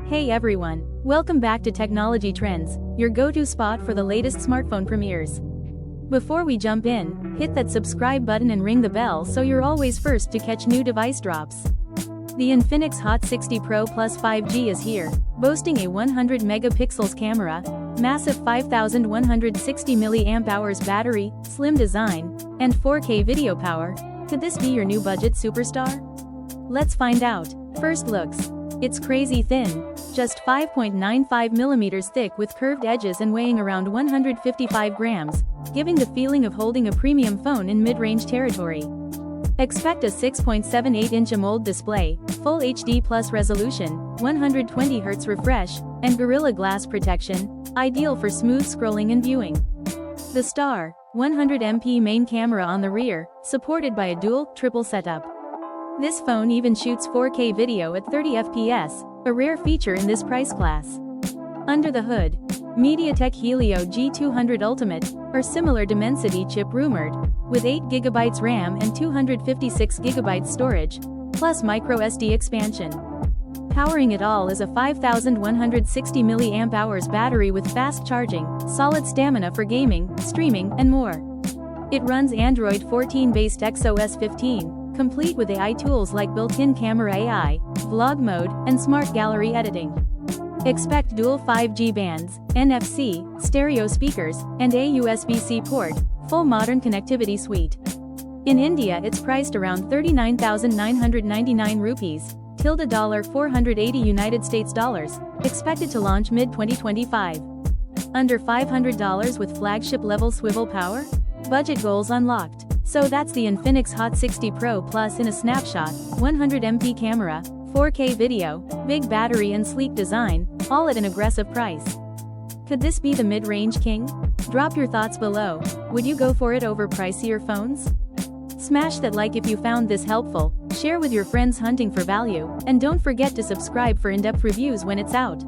Hey everyone, welcome back to Technology Trends, your go-to spot for the latest smartphone premieres. Before we jump in, hit that subscribe button and ring the bell so you're always first to catch new device drops. The Infinix Hot 60 Pro Plus 5G is here, boasting a 100 megapixels camera, massive 5160 mAh battery, slim design, and 4K video power. Could this be your new budget superstar? Let's find out. First looks. It's crazy thin, just 5.95 millimeters thick with curved edges and weighing around 155 grams, giving the feeling of holding a premium phone in mid-range territory. Expect a 6.78-inch AMOLED display, Full HD Plus resolution, 120Hz refresh, and Gorilla Glass protection, ideal for smooth scrolling and viewing. The star, 100MP main camera on the rear, supported by a triple setup. This phone even shoots 4K video at 30 FPS, a rare feature in this price class. Under the hood, MediaTek Helio G200 Ultimate, or similar Dimensity chip rumored, with 8GB RAM and 256GB storage, plus microSD expansion. Powering it all is a 5160 mAh battery with fast charging, solid stamina for gaming, streaming, and more. It runs Android 14-based XOS 15, complete with AI tools like built-in camera AI, vlog mode, and smart gallery editing. Expect dual 5G bands, NFC, stereo speakers, and a USB-C port, full modern connectivity suite. In India it's priced around 39,999 rupees, $480 United States dollars, expected to launch mid-2025. Under $500 with flagship-level swivel power? Budget goals unlocked. So that's the Infinix Hot 60 Pro Plus in a snapshot, 100MP camera, 4K video, big battery and sleek design, all at an aggressive price. Could this be the mid-range king? Drop your thoughts below. Would you go for it over pricier phones? Smash that like if you found this helpful, share with your friends hunting for value, and don't forget to subscribe for in-depth reviews when it's out.